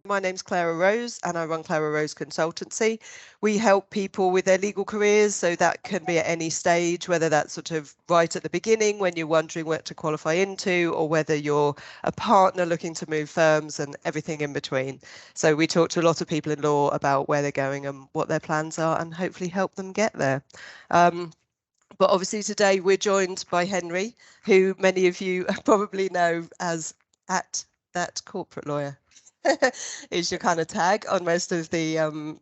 My name's Clara Rose and I run Clara Rose Consultancy. We help people with their legal careers, so that can be at any stage, whether that's sort of right at the beginning when you're wondering what to qualify into, or whether you're a partner looking to move firms and everything in between. So we talk to a lot of people in law about where they're going and what their plans are and hopefully help them get there. But obviously today we're joined by Henry, who many of you probably know as at that corporate lawyer. Is your kind of tag on most of the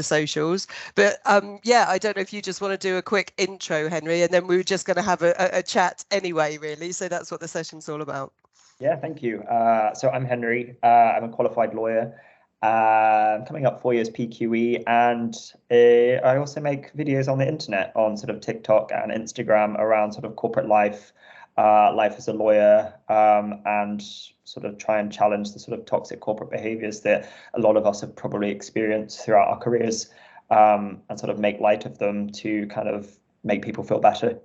socials. But yeah, I don't know if you just want to do a quick intro, Henry, and then we were just going to have a chat anyway, really. So that's what the session's all about. Yeah, thank you. So I'm Henry. I'm a qualified lawyer, coming up 4 years PQE, and I also make videos on the internet on sort of TikTok and Instagram around sort of corporate life, life as a lawyer, and sort of try and challenge the sort of toxic corporate behaviors that a lot of us have probably experienced throughout our careers, and sort of make light of them to kind of make people feel better.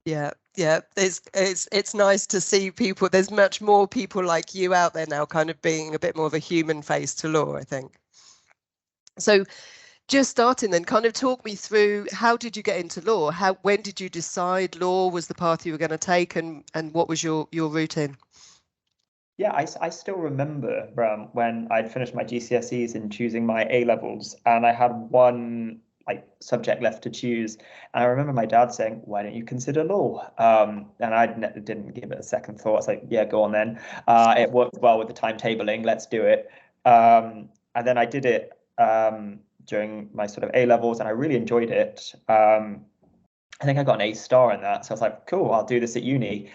Yeah, yeah, it's nice to see people. There's much more people like you out there now, kind of being a bit more of a human face to law, I think. So just starting then, kind of talk me through, how did you get into law? When did you decide law was the path you were going to take, and what was your route in? Yeah, I still remember when I'd finished my GCSEs and choosing my A levels, and I had one like subject left to choose. And I remember my dad saying, "Why don't you consider law?" And I didn't give it a second thought. I was like, "Yeah, go on then." It worked well with the timetabling. Let's do it. And then I did it during my sort of A levels, and I really enjoyed it. I think I got an A star in that, so I was like, "Cool, I'll do this at uni,"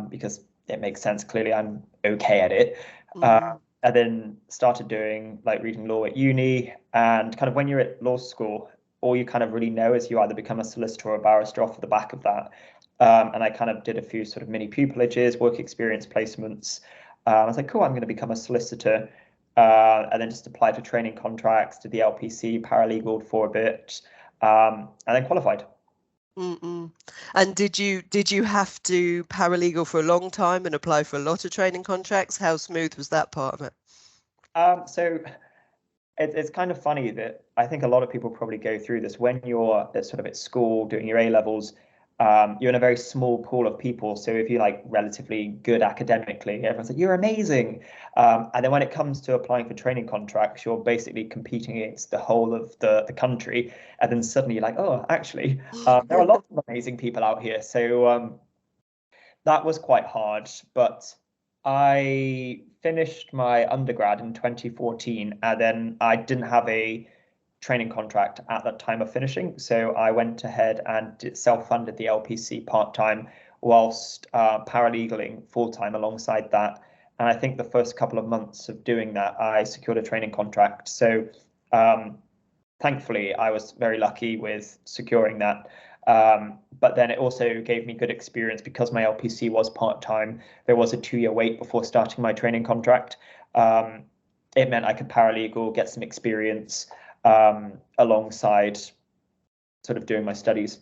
because it makes sense. Clearly, I'm okay at it. And then started doing like reading law at uni, and kind of when you're at law school, all you kind of really know is you either become a solicitor or a barrister off the back of that. And I kind of did a few sort of mini pupilages, work experience placements. I was like, cool, I'm going to become a solicitor. And then just applied for training contracts, did the LPC, paralegal for a bit, and then qualified. And did you have to paralegal for a long time and apply for a lot of training contracts? How smooth was that part of it? So it's kind of funny that I think a lot of people probably go through this when you're sort of at school doing your A levels. You're in a very small pool of people. So if you're like relatively good academically, everyone's like, you're amazing. And then when it comes to applying for training contracts, you're basically competing against the whole of the country. And then suddenly you're like, oh, actually, there are lots of amazing people out here. So that was quite hard. But I finished my undergrad in 2014, and then I didn't have a training contract at that time of finishing. So I went ahead and self-funded the LPC part-time whilst paralegaling full-time alongside that. And I think the first couple of months of doing that, I secured a training contract. So thankfully, I was very lucky with securing that. But then it also gave me good experience because my LPC was part-time. There was a 2-year wait before starting my training contract. It meant I could paralegal, get some experience alongside sort of doing my studies.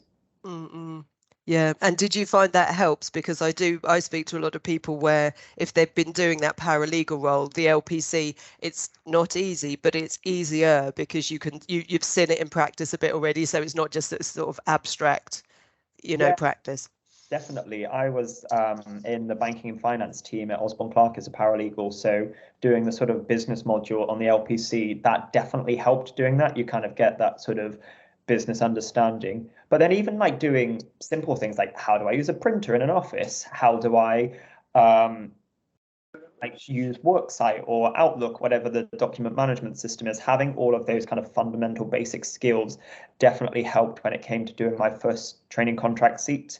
Yeah. And did you find that helps? Because I speak to a lot of people where if they've been doing that paralegal role, the LPC, it's not easy, but it's easier because you've seen it in practice a bit already. So it's not just a sort of abstract, Yeah, practice. definitely. I was in the banking and finance team at Osborne Clarke as a paralegal. So doing the sort of business module on the LPC, that definitely helped doing that. You kind of get that sort of business understanding. But then even like doing simple things like how do I use a printer in an office? How do I like use Worksite or Outlook, whatever the document management system is, having all of those kind of fundamental basic skills definitely helped when it came to doing my first training contract seat,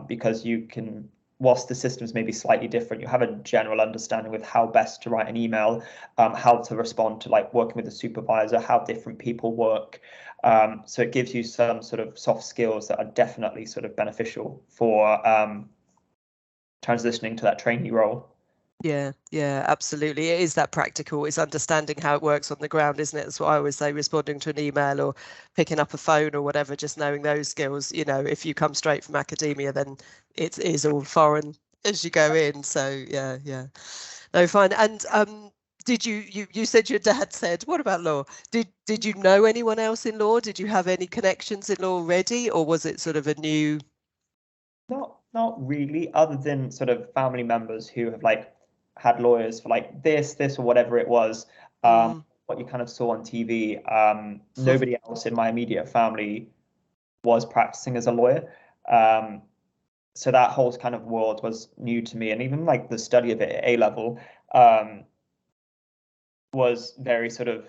because you can, whilst the systems may be slightly different, you have a general understanding with how best to write an email, how to respond to like working with a supervisor, how different people work. So it gives you some sort of soft skills that are definitely sort of beneficial for transitioning to that trainee role. Yeah, absolutely. It is that practical. It's understanding how it works on the ground, isn't it? That's what I always say, responding to an email or picking up a phone or whatever, just knowing those skills. If you come straight from academia, then it is all foreign as you go in. So yeah. No, fine. And did you said your dad said, what about law? Did you know anyone else in law? Did you have any connections in law already, or was it sort of a new? Not really, other than sort of family members who have like had lawyers for like this or whatever it was. What you kind of saw on TV. Nobody else in my immediate family was practicing as a lawyer. So that whole kind of world was new to me, and even like the study of it at A level was very sort of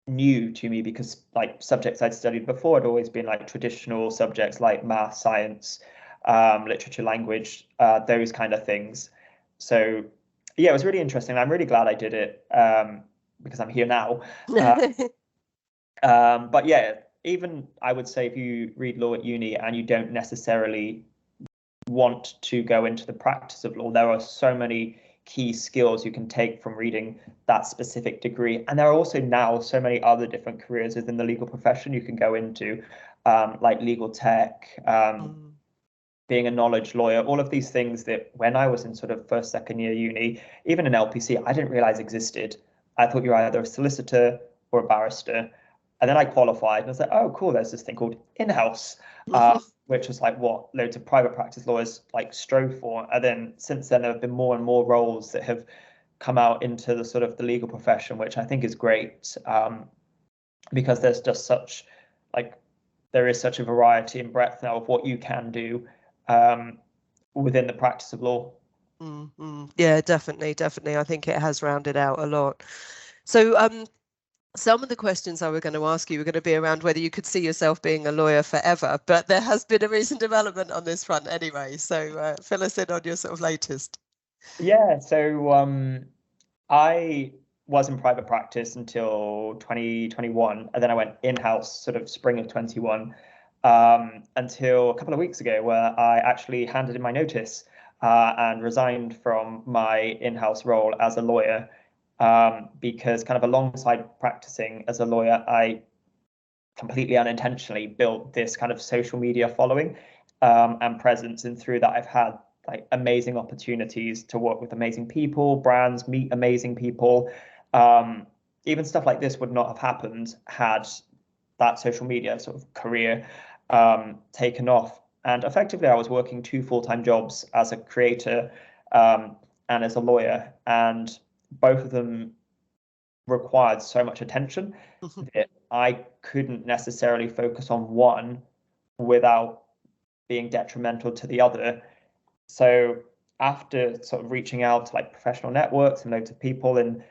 new to me, because like subjects I'd studied before had always been like traditional subjects like math, science, literature, language, those kind of things. So yeah, it was really interesting. I'm really glad I did it, because I'm here now. But yeah, even I would say if you read law at uni and you don't necessarily want to go into the practice of law, there are so many key skills you can take from reading that specific degree. And there are also now so many other different careers within the legal profession you can go into, like legal tech, being a knowledge lawyer, all of these things that when I was in sort of first, second year uni, even in LPC, I didn't realize existed. I thought you were either a solicitor or a barrister. And then I qualified and I was like, oh, cool, there's this thing called in-house, which was like what loads of private practice lawyers like strove for. And then since then, there have been more and more roles that have come out into the sort of the legal profession, which I think is great, because there's just such like there is such a variety and breadth now of what you can do within the practice of law. Yeah, definitely. I think it has rounded out a lot. So some of the questions I were going to ask you were going to be around whether you could see yourself being a lawyer forever, but there has been a recent development on this front anyway. So fill us in on your sort of latest. Yeah, so I was in private practice until 2021, and then I went in-house sort of spring of 21, until a couple of weeks ago, where I actually handed in my notice and resigned from my in-house role as a lawyer, because kind of alongside practicing as a lawyer, I completely unintentionally built this kind of social media following and presence, and through that I've had like amazing opportunities to work with amazing people, brands, meet amazing people. Even stuff like this would not have happened had that social media sort of career taken off. And effectively, I was working two full-time jobs as a creator and as a lawyer, and both of them required so much attention that I couldn't necessarily focus on one without being detrimental to the other. So after sort of reaching out to like professional networks and loads of people and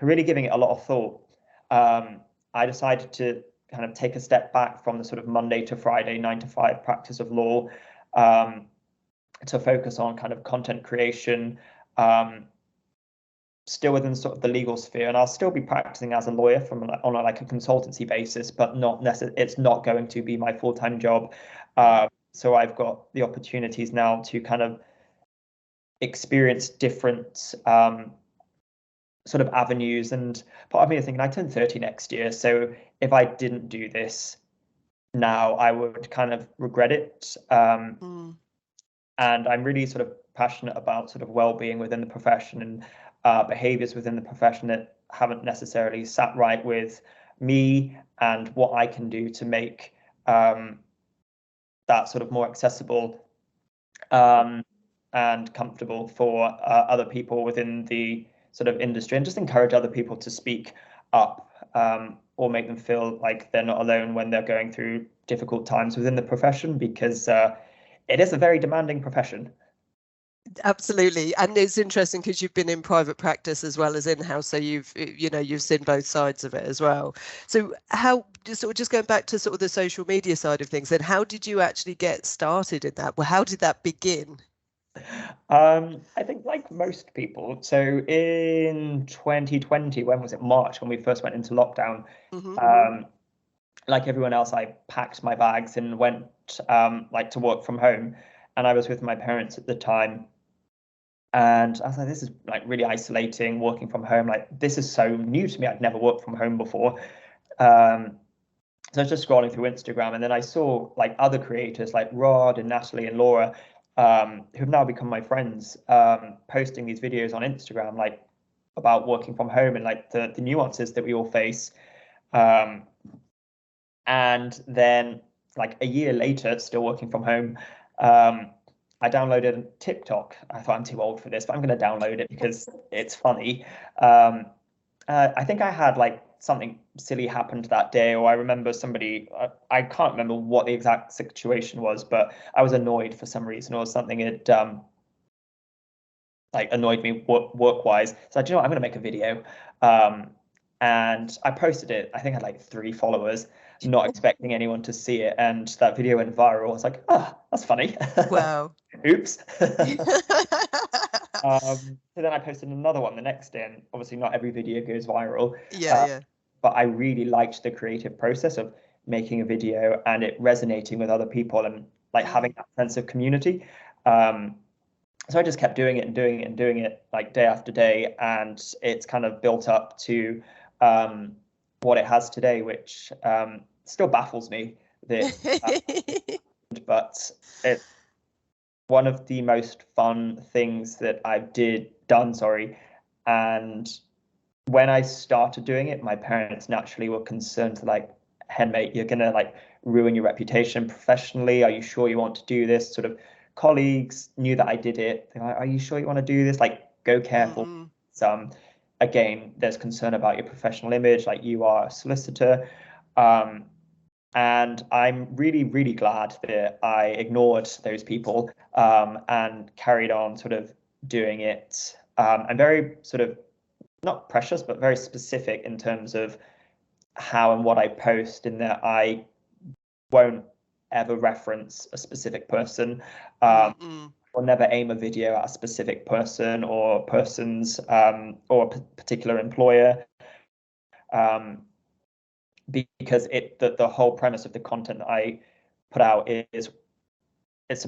really giving it a lot of thought, I decided to kind of take a step back from the sort of Monday to Friday 9 to 5 practice of law, to focus on kind of content creation, still within sort of the legal sphere, and I'll still be practicing as a lawyer on like a consultancy basis, but not necessarily, it's not going to be my full-time job. So I've got the opportunities now to kind of experience different sort of avenues. And part of me is thinking I turn 30 next year, so if I didn't do this now, I would kind of regret it. And I'm really sort of passionate about sort of well-being within the profession and behaviors within the profession that haven't necessarily sat right with me, and what I can do to make that sort of more accessible and comfortable for other people within the sort of industry, and just encourage other people to speak up, or make them feel like they're not alone when they're going through difficult times within the profession, because it is a very demanding profession. Absolutely. And it's interesting because you've been in private practice as well as in-house, so you've seen both sides of it as well. So how, just going back to sort of the social media side of things, then how did you actually get started in that? Well, how did that begin? I think like most people, so in 2020, when was it? March, when we first went into lockdown, like everyone else, I packed my bags and went like to work from home, and I was with my parents at the time. And I was like, this is like really isolating, working from home. Like, this is so new to me. I'd never worked from home before. So I was just scrolling through Instagram, and then I saw like other creators like Rod and Natalie and Laura, who've now become my friends, posting these videos on Instagram, like about working from home and like the nuances that we all face. And then like a year later, still working from home, I downloaded TikTok. I thought I'm too old for this, but I'm going to download it because it's funny. I think I had like something silly happened that day, or I remember somebody, I can't remember what the exact situation was, but I was annoyed for some reason, or something had like annoyed me work-wise. So I, do you know what, I'm going to make a video. And I posted it. I think I had like 3 followers, not expecting anyone to see it. And that video went viral. I was like, oh, that's funny. Wow. Oops. So then I posted another one the next day, and obviously not every video goes viral. Yeah. But I really liked the creative process of making a video and it resonating with other people and like having that sense of community. So I just kept doing it and doing it and doing it like day after day, and it's kind of built up to what it has today, which still baffles me. But it's one of the most fun things that I've done. And when I started doing it, my parents naturally were concerned, like, hey mate, you're gonna like ruin your reputation professionally. Are you sure you want to do this? Sort of colleagues knew that I did it. They're like, are you sure you want to do this? Like, go careful. Again, there's concern about your professional image, like you are a solicitor. And I'm really, really glad that I ignored those people and carried on sort of doing it. I'm very sort of not precious, but very specific in terms of how and what I post, in that I won't ever reference a specific person or never aim a video at a specific person or persons or a particular employer. Because the whole premise of the content that I put out is it's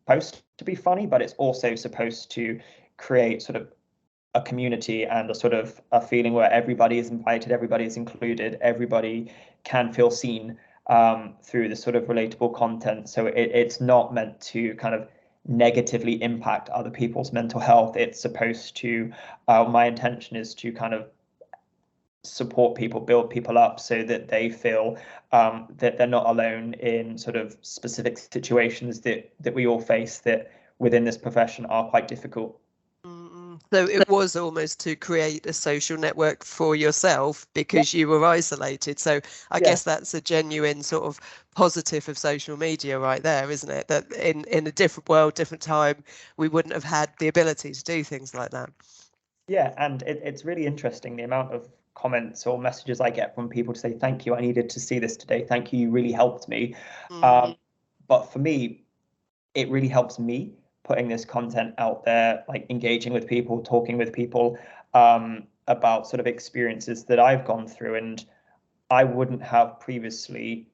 supposed to be funny, but it's also supposed to create sort of a community and a sort of a feeling where everybody is invited, everybody is included, everybody can feel seen through this sort of relatable content. So it's not meant to kind of negatively impact other people's mental health. It's supposed to, my intention is to kind of support people, build people up so that they feel that they're not alone in sort of specific situations that we all face that within this profession are quite difficult. So it was almost to create a social network for yourself because you were isolated. So I guess that's a genuine sort of positive of social media right there, isn't it? That in a different world, different time, we wouldn't have had the ability to do things like that. Yeah, and it's really interesting the amount of comments or messages I get from people to say, thank you, I needed to see this today. Thank you, you really helped me. But for me, it really helps me putting this content out there, like engaging with people, talking with people about sort of experiences that I've gone through. And I wouldn't have previously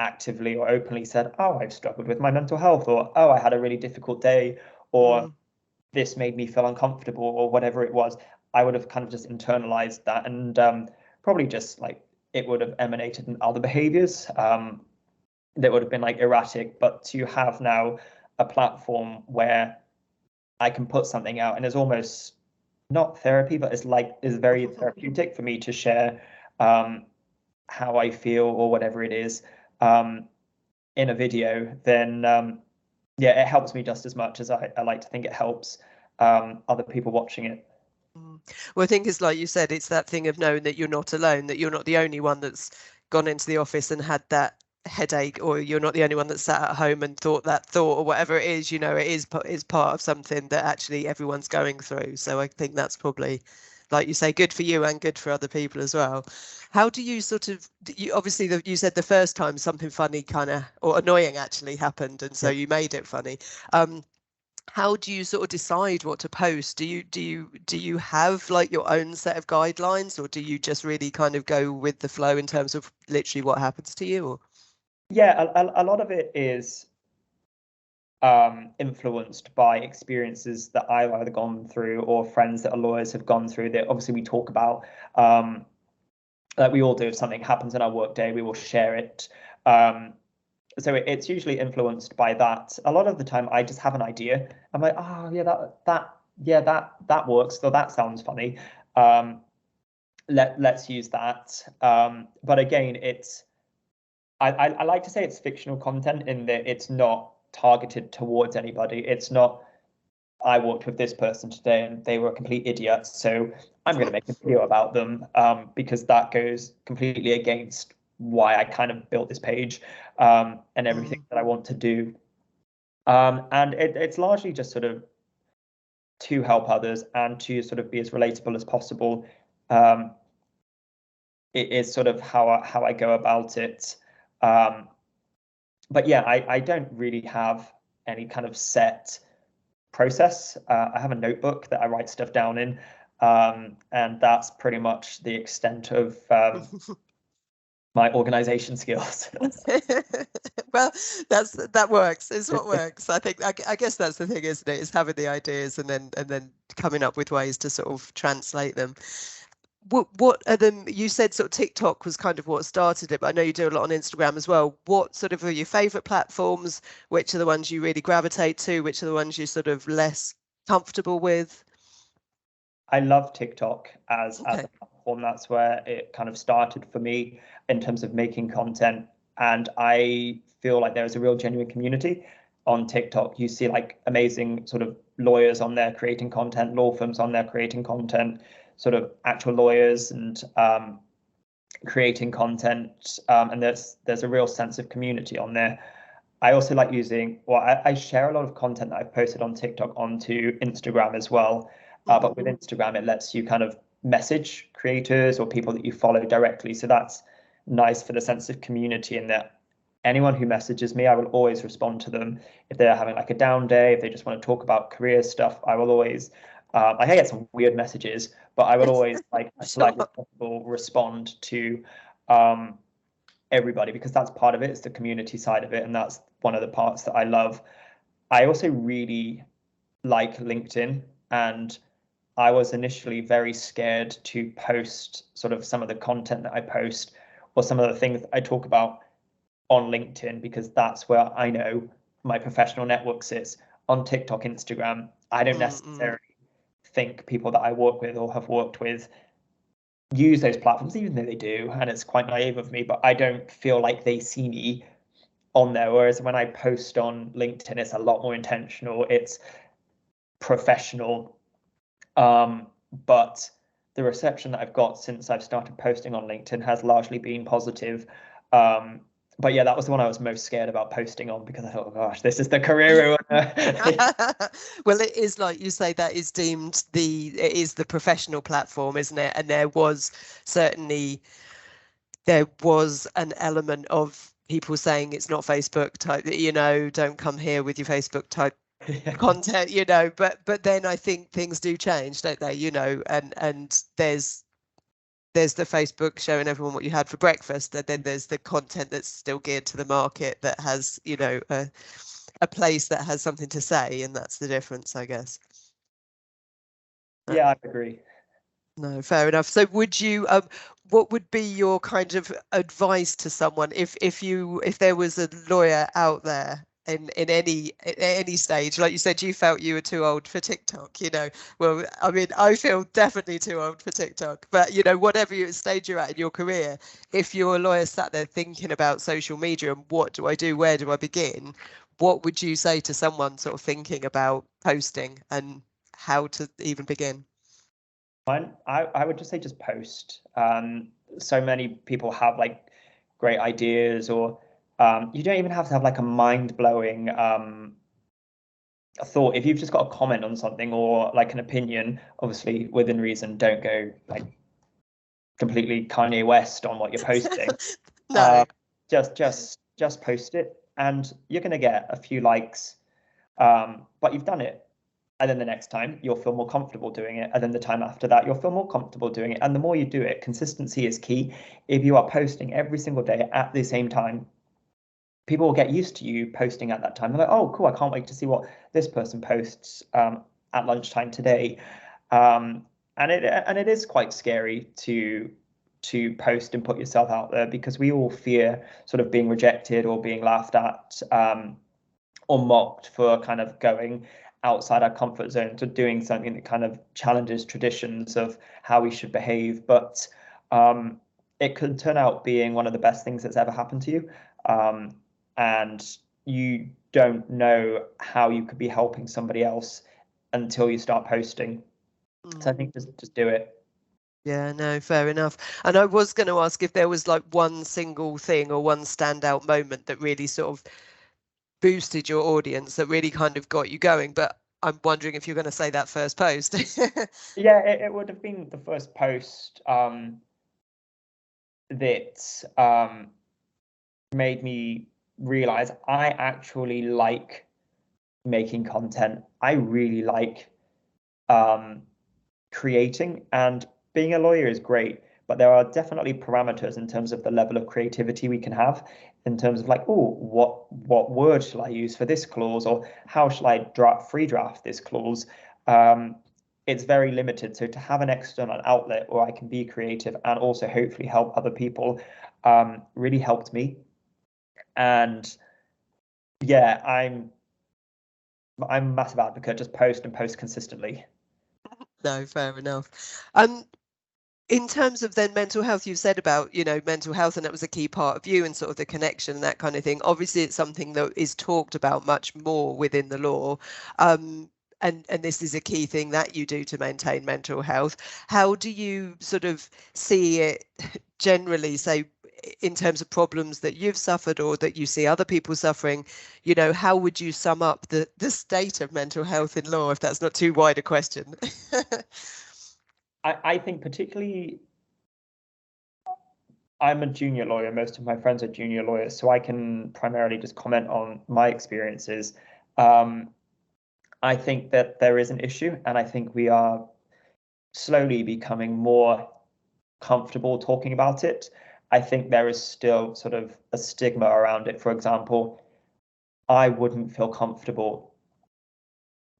actively or openly said, oh, I've struggled with my mental health, or oh, I had a really difficult day, or this made me feel uncomfortable, or whatever it was. I would have kind of just internalized that, and probably just like it would have emanated in other behaviors that would have been like erratic. But to have now a platform where I can put something out, and it's almost not therapy, but it's very therapeutic for me to share how I feel or whatever it is in a video, then it helps me just as much as I like to think it helps other people watching it. Well, I think it's like you said, it's that thing of knowing that you're not alone, that you're not the only one that's gone into the office and had that headache, or you're not the only one that sat at home and thought that thought, or whatever it is. You know, it is part of something that actually everyone's going through. So I think that's probably, like you say, good for you and good for other people as well. How do you sort of, obviously you said the first time something funny kind of, or annoying actually happened, and so you made it funny. How do you sort of decide what to post? Do you have like your own set of guidelines, or do you just really kind of go with the flow in terms of literally what happens to you? Or? Yeah, a lot of it is influenced by experiences that I've either gone through or friends that are lawyers have gone through, that obviously we talk about. Like we all do, if something happens in our work day, we will share it. So it's usually influenced by that. A lot of the time I just have an idea. I'm like, oh yeah, yeah, that works. So that sounds funny. Let's use that. But again, I like to say it's fictional content in that it's not targeted towards anybody. It's not, I worked with this person today and they were a complete idiot, so I'm going to make a video about them, because that goes completely against why I kind of built this page, and everything that I want to do. And it's largely just sort of to help others and to sort of be as relatable as possible. It is sort of how I go about it. But yeah, I don't really have any kind of set process. I have a notebook that I write stuff down in, and that's pretty much the extent of my organization skills. Well, that works. It's what works. I think I guess that's the thing, isn't it? Is having the ideas and then coming up with ways to sort of translate them. What are them? You said sort of TikTok was kind of what started it, but I know you do a lot on Instagram as well. What sort of are your favorite platforms? Which are the ones you really gravitate to? Which are the ones you're sort of less comfortable with? I love TikTok as Okay. a platform. That's where it kind of started for me in terms of making content. And I feel like there is a real genuine community on TikTok. You see like amazing sort of lawyers on there creating content, law firms on there creating content, sort of actual lawyers and creating content. And there's a real sense of community on there. I also like using, well, I share a lot of content that I've posted on TikTok onto Instagram as well. But with Instagram, it lets you kind of message creators or people that you follow directly. So that's nice for the sense of community, in that anyone who messages me, I will always respond to them. If they're having like a down day, if they just want to talk about career stuff, I will always, I can get some weird messages, but I will always like as Sure. politely as possible respond to um, everybody, because that's part of it. It's the community side of it. And that's one of the parts that I love. I also really like LinkedIn, and I was initially very scared to post sort of some of the content that I post or some of the things that I talk about on LinkedIn, because that's where I know my professional network sits. On TikTok, Instagram, I don't necessarily think people that I work with or have worked with use those platforms, even though they do. And it's quite naive of me, but I don't feel like they see me on there. Whereas when I post on LinkedIn, it's a lot more intentional. It's professional. But the reception that I've got since I've started posting on LinkedIn has largely been positive. But yeah, that was the one I was most scared about posting on, because I thought, oh gosh, this is the career ruiner. Well, it is like you say, that is deemed it is the professional platform, isn't it? And there was an element of people saying it's not Facebook type, don't come here with your Facebook type content, but then I think things do change, don't they? And there's the Facebook showing everyone what you had for breakfast, and then there's the content that's still geared to the market that has, a place that has something to say, and that's the difference, I guess. Yeah, I agree. No, fair enough. So what would be your kind of advice to someone if there was a lawyer out there in any stage, like you said, you felt you were too old for TikTok, well, I mean, I feel definitely too old for TikTok, but whatever stage you're at in your career, if you're a lawyer sat there thinking about social media and what do I do, where do I begin, what would you say to someone sort of thinking about posting and how to even begin? I would just say just post. So many people have like great ideas, or you don't even have to have like a mind-blowing thought. If you've just got a comment on something or like an opinion, obviously within reason, don't go like completely Kanye West on what you're posting. No. Just post it, and you're gonna get a few likes, but you've done it. And then the next time you'll feel more comfortable doing it. And then the time after that, you'll feel more comfortable doing it. And the more you do it, consistency is key. If you are posting every single day at the same time, people will get used to you posting at that time. They're like, oh, cool, I can't wait to see what this person posts at lunchtime today. And it is quite scary to post and put yourself out there, because we all fear sort of being rejected or being laughed at or mocked for kind of going outside our comfort zone, to doing something that kind of challenges traditions of how we should behave. But it could turn out being one of the best things that's ever happened to you. And you don't know how you could be helping somebody else until you start posting. So I think just do it. Yeah, no, fair enough. And I was going to ask if there was like one single thing or one standout moment that really sort of boosted your audience, that really kind of got you going. But I'm wondering if you're going to say that first post. Yeah, it would have been the first post that made me realize I actually like making content. I really like creating, and being a lawyer is great, but there are definitely parameters in terms of the level of creativity we can have, in terms of like, oh, what word shall I use for this clause, or how shall I free draft this clause? It's very limited. So to have an external outlet where I can be creative and also hopefully help other people really helped me. And yeah, I'm a massive advocate. Just post and post consistently. No, fair enough. In terms of then mental health, you said about, mental health, and that was a key part of you and sort of the connection and that kind of thing. Obviously, it's something that is talked about much more within the law. And this is a key thing that you do to maintain mental health. How do you sort of see it generally, say, in terms of problems that you've suffered or that you see other people suffering? How would you sum up the state of mental health in law, if that's not too wide a question? I think particularly, I'm a junior lawyer. Most of my friends are junior lawyers, so I can primarily just comment on my experiences. I think that there is an issue, and I think we are slowly becoming more comfortable talking about it. I think there is still sort of a stigma around it. For example, I wouldn't feel comfortable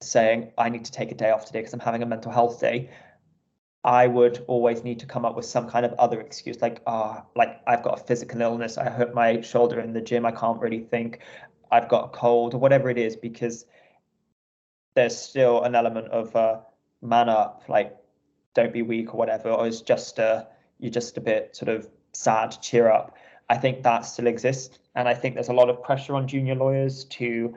saying I need to take a day off today because I'm having a mental health day. I would always need to come up with some kind of other excuse, like I've got a physical illness, I hurt my shoulder in the gym, I can't really think, I've got a cold, or whatever it is, because there's still an element of man up, like don't be weak or whatever, or it's just you're just a bit sort of sad, cheer up. I think that still exists, and I think there's a lot of pressure on junior lawyers to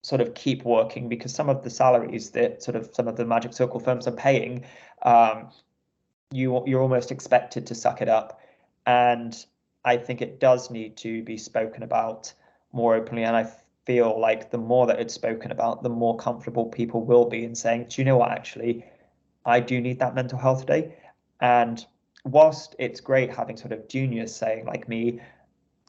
sort of keep working, because some of the salaries that sort of some of the Magic Circle firms are paying, you're almost expected to suck it up. And I think it does need to be spoken about more openly. And I feel like the more that it's spoken about, the more comfortable people will be in saying, do you know what, actually, I do need that mental health day. And whilst it's great having sort of juniors saying, like me,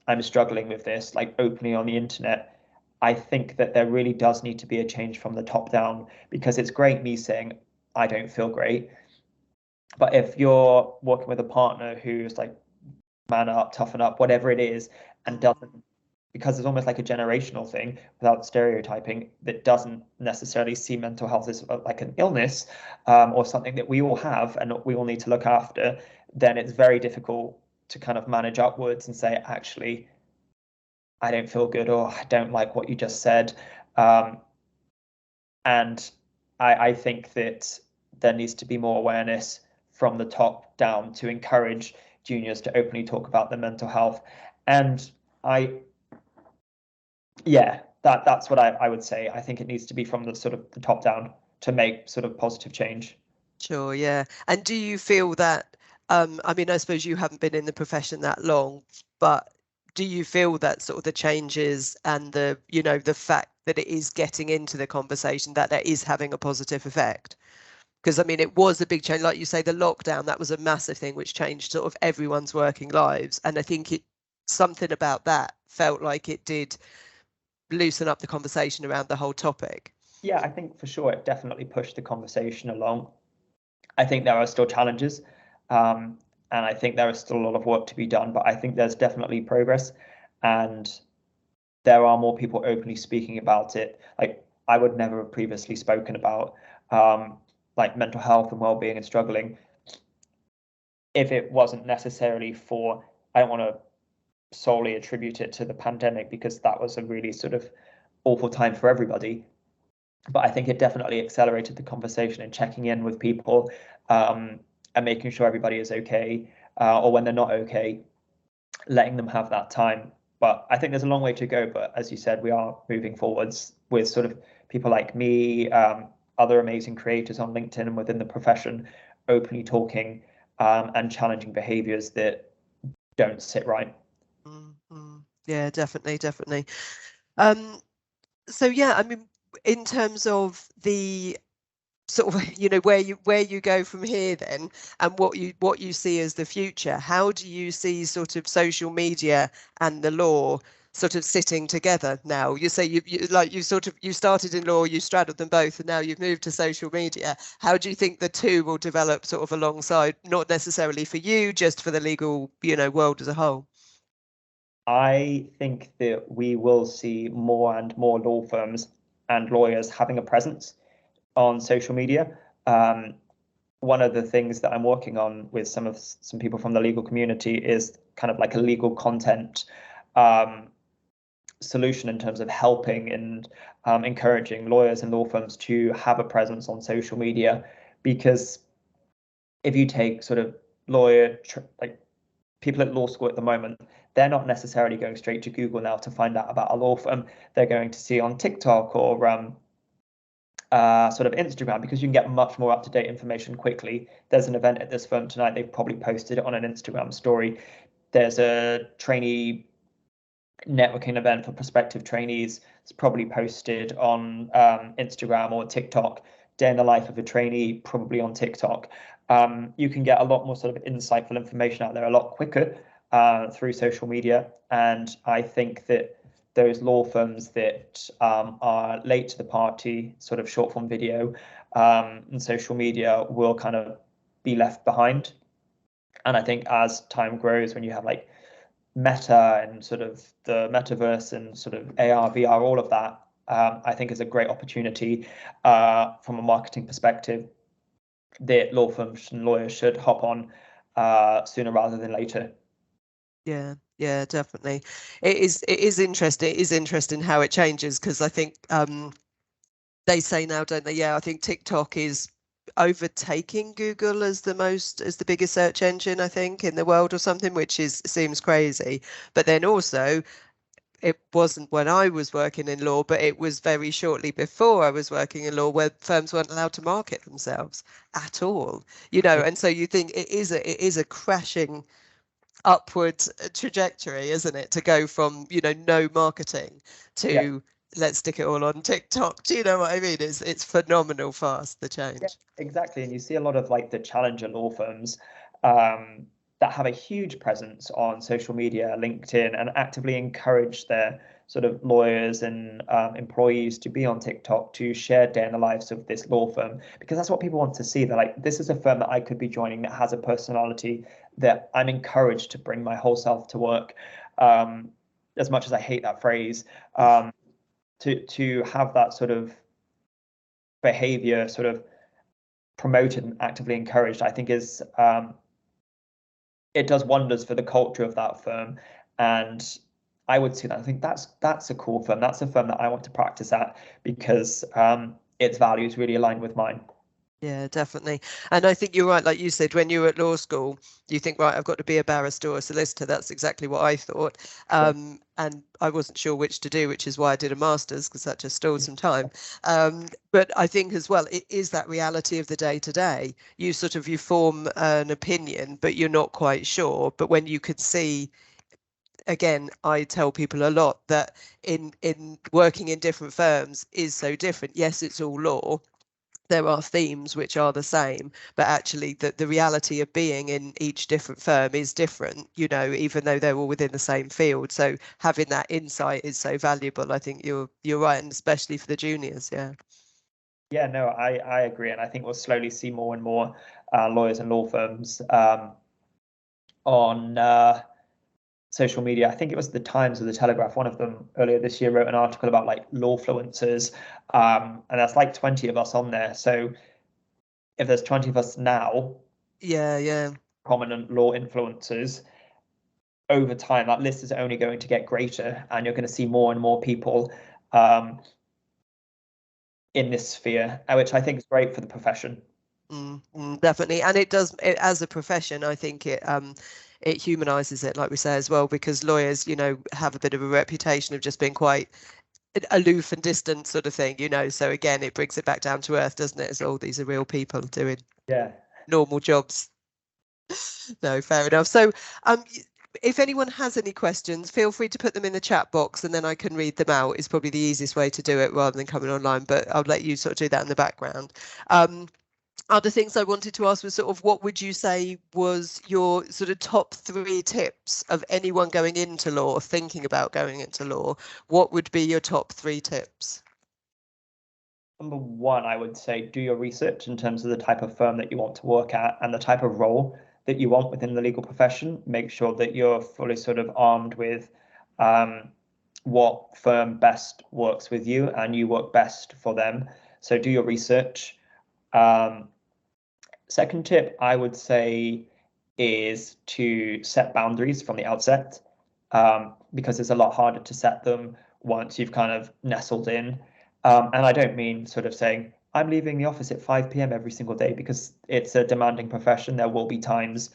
I'm struggling with this, like openly on the internet, I think that there really does need to be a change from the top down, because it's great me saying I don't feel great, but if you're working with a partner who's like, man up, toughen up, whatever it is, and doesn't, because it's almost like a generational thing without stereotyping, that doesn't necessarily see mental health as like an illness or something that we all have and we all need to look after, then it's very difficult to kind of manage upwards and say, actually, I don't feel good, or I don't like what you just said. And I think that there needs to be more awareness from the top down to encourage juniors to openly talk about their mental health. And that's what I would say. I think it needs to be from the sort of the top down to make sort of positive change. Sure, yeah. And do you feel that, I mean, I suppose you haven't been in the profession that long, but do you feel that sort of the changes and the fact that it is getting into the conversation, that is having a positive effect? Because I mean, it was a big change, like you say, the lockdown, that was a massive thing which changed sort of everyone's working lives. And I think something about that felt like it did loosen up the conversation around the whole topic. Yeah, I think for sure it definitely pushed the conversation along. I think there are still challenges, and I think there is still a lot of work to be done, but I think there's definitely progress, and there are more people openly speaking about it. Like, I would never have previously spoken about like mental health and well-being and struggling if it wasn't necessarily for, I don't want to solely attribute it to the pandemic, because that was a really sort of awful time for everybody. But I think it definitely accelerated the conversation and checking in with people, and making sure everybody is okay, or when they're not okay, letting them have that time. But I think there's a long way to go. But as you said, we are moving forwards with sort of people like me, other amazing creators on LinkedIn and within the profession, openly talking, and challenging behaviors that don't sit right. Mm-hmm. Yeah, definitely. So yeah, I mean, in terms of the sort of, where you go from here then, and what you see as the future, how do you see sort of social media and the law sort of sitting together now? You say you started in law, you straddled them both, and now you've moved to social media. How do you think the two will develop sort of alongside, not necessarily for you, just for the legal, world as a whole? I think that we will see more and more law firms and lawyers having a presence on social media. One of the things that I'm working on with some people from the legal community is kind of like a legal content solution in terms of helping and encouraging lawyers and law firms to have a presence on social media. Because if you take sort of like people at law school at the moment, they're not necessarily going straight to Google now to find out about a law firm. They're going to see on TikTok or sort of Instagram, because you can get much more up-to-date information quickly. There's an event at this firm tonight. They've probably posted it on an Instagram story. There's a trainee networking event for prospective trainees. It's probably posted on Instagram or TikTok. Day in the life of a trainee, probably on TikTok. You can get a lot more sort of insightful information out there a lot quicker through social media. And I think that those law firms that are late to the party, sort of short form video and social media, will kind of be left behind. And I think as time grows, when you have like Meta and sort of the metaverse and sort of AR, VR, all of that, I think is a great opportunity from a marketing perspective that law firms and lawyers should hop on sooner rather than later. Yeah, definitely. It is interesting. It is interesting how it changes, because I think they say now, don't they? Yeah, I think TikTok is overtaking Google as the biggest search engine, I think, in the world or something, which seems crazy. But then also, it wasn't when I was working in law, but it was very shortly before I was working in law, where firms weren't allowed to market themselves at all. And so you think it is a crashing upward trajectory, isn't it, to go from no marketing Yeah. to let's stick it all on TikTok. Do you know what I mean? It's phenomenal fast, the Yeah, change. exactly. And you see a lot of like the challenger law firms that have a huge presence on social media, LinkedIn, and actively encourage their sort of lawyers and employees to be on TikTok to share day in the lives of this law firm, because that's what people want to see. They're like, this is a firm that I could be joining that has a personality that I'm encouraged to bring my whole self to work. As much as I hate that phrase, to have that sort of behavior sort of promoted and actively encouraged, I think is it does wonders for the culture of that firm. And I would see that. I think that's a cool firm. That's a firm that I want to practice at, because its values really align with mine. Yeah, definitely. And I think you're right. Like you said, when you were at law school, you think, right, I've got to be a barrister or a solicitor. That's exactly what I thought. And I wasn't sure which to do, which is why I did a master's, because that just stole some time. But I think as well, it is that reality of the day to day. You form an opinion, but you're not quite sure. But when you could see, again, I tell people a lot that in working in different firms is so different. Yes, it's all law, there are themes which are the same, but actually the reality of being in each different firm is different, even though they're all within the same field. So having that insight is so valuable. I think you're right, and especially for the juniors. Yeah. Yeah, no, I agree. And I think we'll slowly see more and more lawyers and law firms on social media. I think it was the Times or the Telegraph, one of them earlier this year wrote an article about like lawfluencers, and that's like 20 of us on there. So if there's 20 of us now, Yeah. prominent law influencers, over time that list is only going to get greater, and you're going to see more and more people in this sphere, which I think is great for the profession. Definitely, and it does as a profession. I think it humanizes it, like we say as well, because lawyers, have a bit of a reputation of just being quite aloof and distant sort of thing, so again it brings it back down to earth, doesn't it, as all these are real people doing normal jobs. No, fair enough. So if anyone has any questions, feel free to put them in the chat box and then I can read them out. Is probably the easiest way to do it rather than coming online, but I'll let you sort of do that in the background. Other things I wanted to ask was sort of what would you say was your sort of top 3 tips of anyone going into law or thinking about going into law? What would be your top 3 tips? Number 1, I would say do your research in terms of the type of firm that you want to work at and the type of role that you want within the legal profession. Make sure that you're fully sort of armed with what firm best works with you and you work best for them. So do your research. Second tip, I would say, is to set boundaries from the outset, because it's a lot harder to set them once you've kind of nestled in. And I don't mean sort of saying, I'm leaving the office at 5 p.m. every single day, because it's a demanding profession. There will be times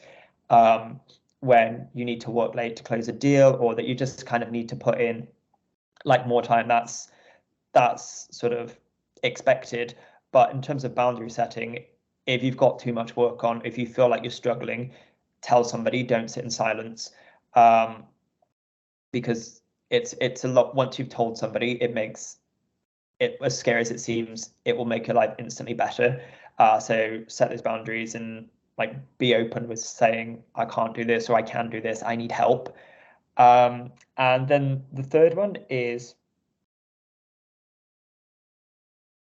when you need to work late to close a deal, or that you just kind of need to put in like more time. That's sort of expected. But in terms of boundary setting, if you've got too much work on, if you feel like you're struggling, tell somebody, don't sit in silence. Because it's a lot. Once you've told somebody, it makes it, as scary as it seems, it will make your life instantly better. So set those boundaries and like be open with saying, I can't do this, or I can do this, I need help. And then the third one is,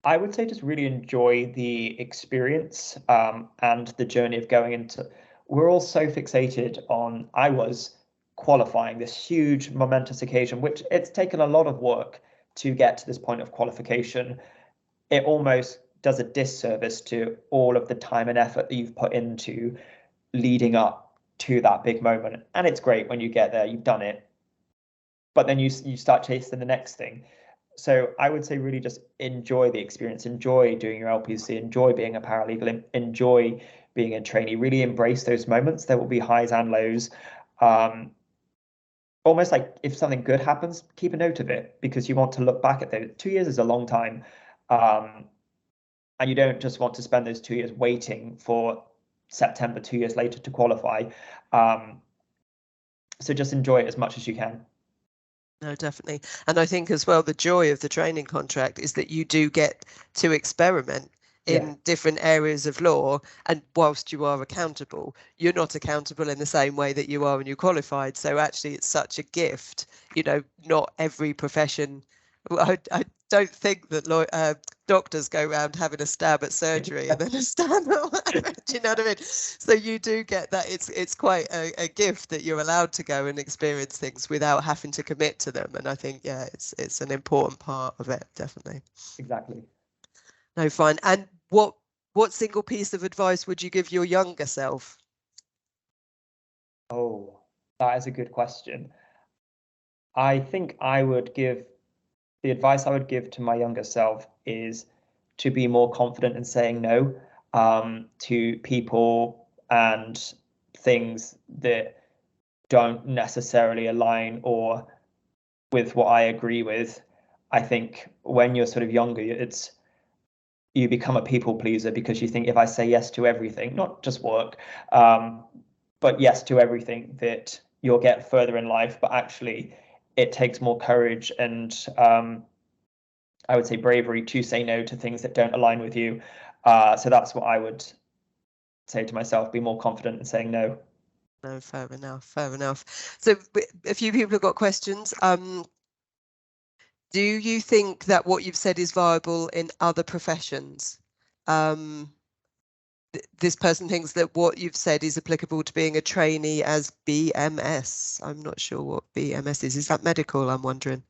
I would say, just really enjoy the experience and the journey of going into. We're all so fixated on, I was qualifying, this huge momentous occasion, which it's taken a lot of work to get to this point of qualification. It almost does a disservice to all of the time and effort that you've put into leading up to that big moment. And it's great when you get there, you've done it, but then you start chasing the next thing. So I would say really just enjoy the experience, enjoy doing your LPC, enjoy being a paralegal, enjoy being a trainee, really embrace those moments. There will be highs and lows. Almost like if something good happens, keep a note of it, because you want to look back at those. 2 years is a long time. And you don't just want to spend those 2 years waiting for September 2 years later to qualify. So just enjoy it as much as you can. No, definitely. And I think as well, the joy of the training contract is that you do get to experiment in different areas of law. And whilst you are accountable, you're not accountable in the same way that you are when you're qualified. So actually, it's such a gift. Not every profession. I don't think that doctors go around having a stab at surgery and then a stab at whatever. Do you know what I mean? So you do get that. It's quite a gift that you're allowed to go and experience things without having to commit to them. And I think, it's an important part of it, definitely. Exactly. No, fine. And what single piece of advice would you give your younger self? Oh, that is a good question. I think the advice I would give to my younger self is to be more confident in saying no to people and things that don't necessarily align or with what I agree with. I think when you're sort of younger, you become a people pleaser, because you think, if I say yes to everything, not just work, but yes to everything, that you'll get further in life. But actually, it takes more courage and I would say bravery to say no to things that don't align with you. So that's what I would say to myself: be more confident in saying no. No, fair enough. So a few people have got questions. Do you think that what you've said is viable in other professions? This person thinks that what you've said is applicable to being a trainee as BMS. I'm not sure what BMS is. Is that medical? I'm wondering.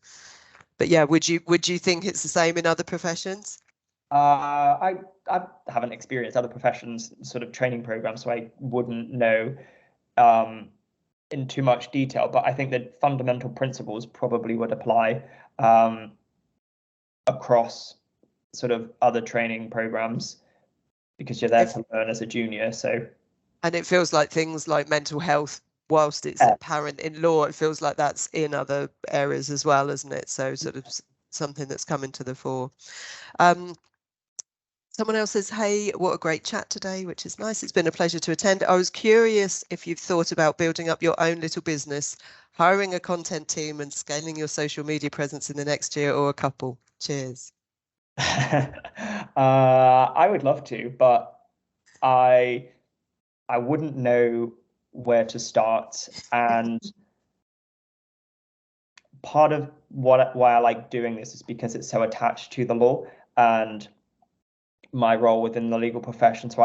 But yeah, would you think it's the same in other professions? I haven't experienced other professions sort of training programs, so I wouldn't know in too much detail. But I think that fundamental principles probably would apply. across sort of other training programs because you're there to learn as a junior. So, and it feels like things like mental health, whilst it's apparent in law, it feels like that's in other areas as well, isn't it? So sort of something that's coming to the fore. Someone else says, hey, what a great chat today, which is nice. It's been a pleasure to attend. I was curious if you've thought about building up your own little business, hiring a content team and scaling your social media presence in the next year or a couple. Cheers. I would love to, but I wouldn't know where to start. And part of why I like doing this is because it's so attached to the law and my role within the legal profession. So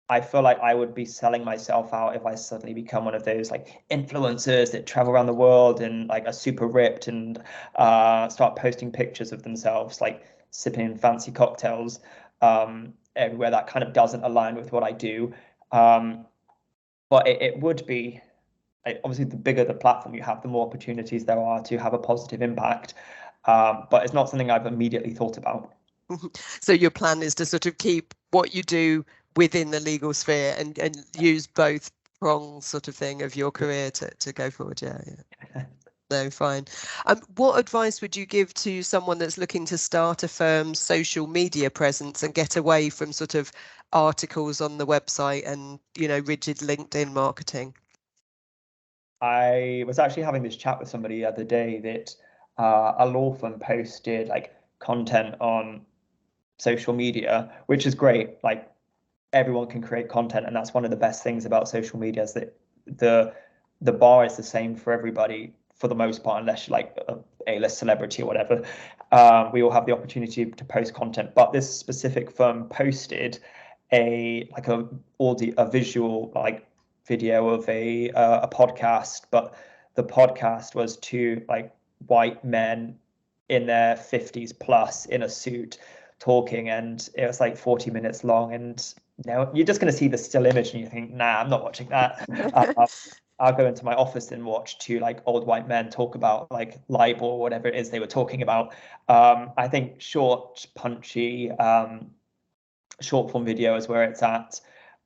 I feel like I would be selling myself out if I suddenly become one of those like influencers that travel around the world and like are super ripped and start posting pictures of themselves like sipping fancy cocktails everywhere. That kind of doesn't align with what I do. But it would be, obviously, the bigger the platform you have, the more opportunities there are to have a positive impact. But it's not something I've immediately thought about. So your plan is to sort of keep what you do within the legal sphere and use both prongs sort of thing of your career to go forward. Yeah. No, fine. What advice would you give to someone that's looking to start a firm's social media presence and get away from sort of articles on the website and, you know, rigid LinkedIn marketing? I was actually having this chat with somebody the other day that a law firm posted like content on social media, which is great. Like everyone can create content, and that's one of the best things about social media is that the bar is the same for everybody for the most part, unless you're like a A-list celebrity or whatever. We all have the opportunity to post content, but this specific firm posted a visual like video of a podcast, but the podcast was two like white men in their 50s plus in a suit talking, and it was like 40 minutes long, and you're just going to see the still image and you think, nah, I'm not watching that. I'll go into my office and watch two like old white men talk about like libel or whatever it is they were talking about. I think short, punchy, short form video is where it's at.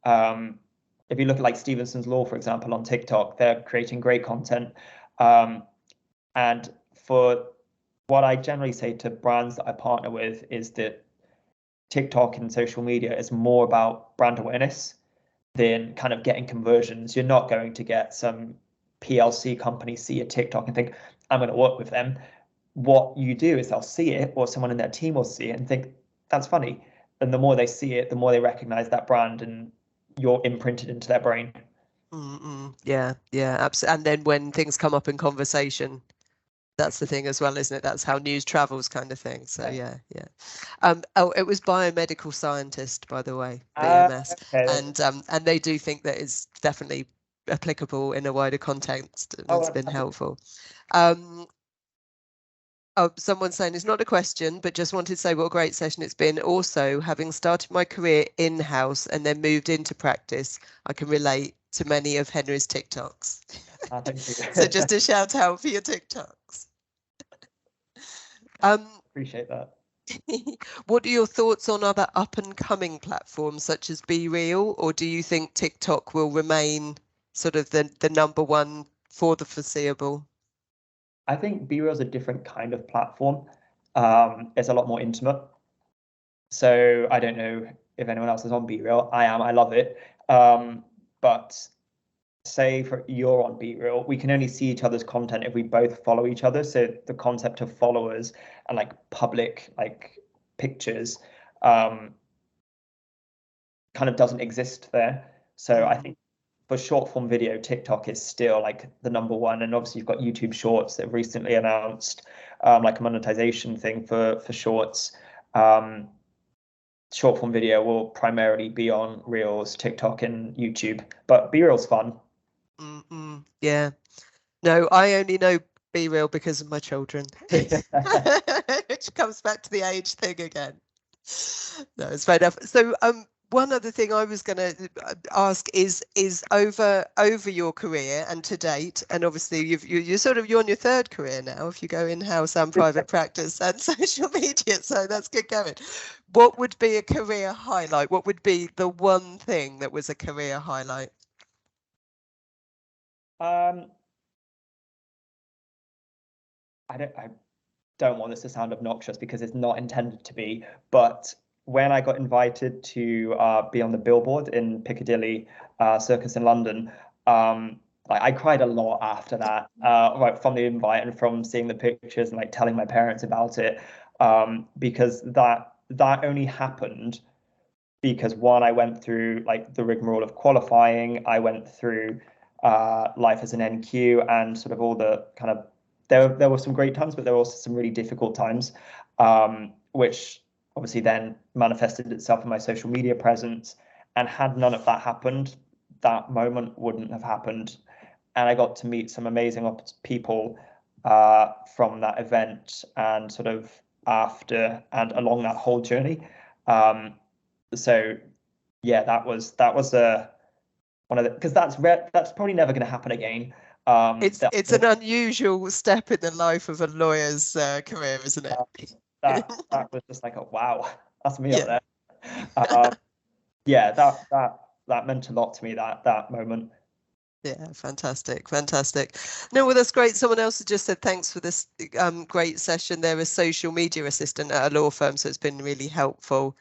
If you look at like Stevenson's Law, for example, on TikTok, they're creating great content. And for what I generally say to brands that I partner with is that TikTok and social media is more about brand awareness than kind of getting conversions. You're not going to get some PLC company see a TikTok and think, I'm going to work with them. What you do is they'll see it, or someone in their team will see it and think, that's funny. And the more they see it, the more they recognize that brand and you're imprinted into their brain. Yeah, absolutely. And then when things come up in conversation, that's the thing as well, isn't it? That's how news travels, kind of thing. So yeah. Oh, it was biomedical scientist, by the way, BMS, okay. And they do think that it's definitely applicable in a wider context. It's been helpful. Oh, someone's saying it's not a question, but just wanted to say what a great session it's been. Also, having started my career in-house and then moved into practice, I can relate to many of Henry's TikToks. So just a shout out for your TikToks. Appreciate that. What are your thoughts on other up and coming platforms such as BeReal, or do you think TikTok will remain sort of the number one for the foreseeable? I think BeReal is a different kind of platform. It's a lot more intimate. So I don't know if anyone else is on BeReal. I am. I love it. But say you're on BeReal, we can only see each other's content if we both follow each other. So the concept of followers and like public like pictures kind of doesn't exist there. So I think for short form video, TikTok is still like the number one. And obviously you've got YouTube Shorts that have recently announced like a monetization thing for shorts. Short form video will primarily be on Reels, TikTok, and YouTube, but BeReal's fun. Yeah. No, I only know BeReal because of my children. Which comes back to the age thing again. No, it's fair enough. So one other thing I was going to ask is over your career and to date, and obviously you're on your third career now if you go in-house and private practice and social media, so that's good going. What would be a career highlight? What would be the one thing that was a career highlight? I don't want this to sound obnoxious because it's not intended to be, but when I got invited to be on the billboard in Piccadilly Circus in London, I cried a lot after that, right from the invite and from seeing the pictures and like telling my parents about it, because that only happened because one, I went through like the rigmarole of qualifying, I went through life as an NQ and sort of all the kind of there were some great times, but there were also some really difficult times, which obviously then manifested itself in my social media presence. And had none of that happened, that moment wouldn't have happened. And I got to meet some amazing people from that event and sort of after and along that whole journey. So yeah, that was one of the, because that's probably never going to happen again. It's an unusual step in the life of a lawyer's career, isn't it? That was just like, oh wow, that's me up there. Yeah, that meant a lot to me, that moment. Yeah, fantastic. No, well, that's great. Someone else has just said thanks for this great session. They're a social media assistant at a law firm, so it's been really helpful.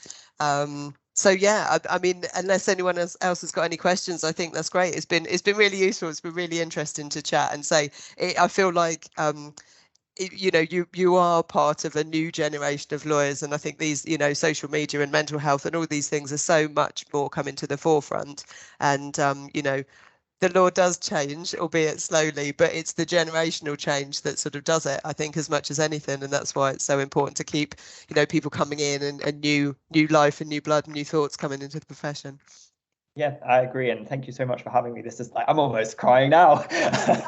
So yeah, I mean, unless anyone else has got any questions, I think that's great. It's been really useful. It's been really interesting to chat and say. I feel like you are part of a new generation of lawyers, and I think these social media and mental health and all these things are so much more coming to the forefront. And the law does change, albeit slowly, but it's the generational change that sort of does it, I think, as much as anything. And that's why it's so important to keep, people coming in and new life and new blood and new thoughts coming into the profession. Yeah, I agree. And thank you so much for having me. This is like, I'm almost crying now. Thank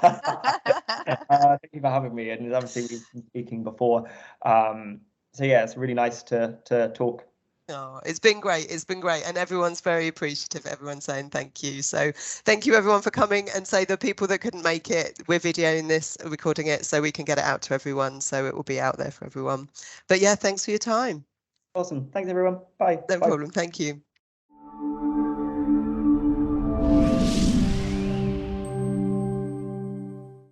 you for having me. And obviously we've been speaking before. So yeah, it's really nice to talk. Oh, it's been great. And everyone's very appreciative. Everyone's saying thank you. So thank you everyone for coming, and say the people that couldn't make it, we're videoing this, recording it so we can get it out to everyone. So it will be out there for everyone. But yeah, thanks for your time. Awesome. Thanks everyone. Bye. No Bye. problem. Thank you.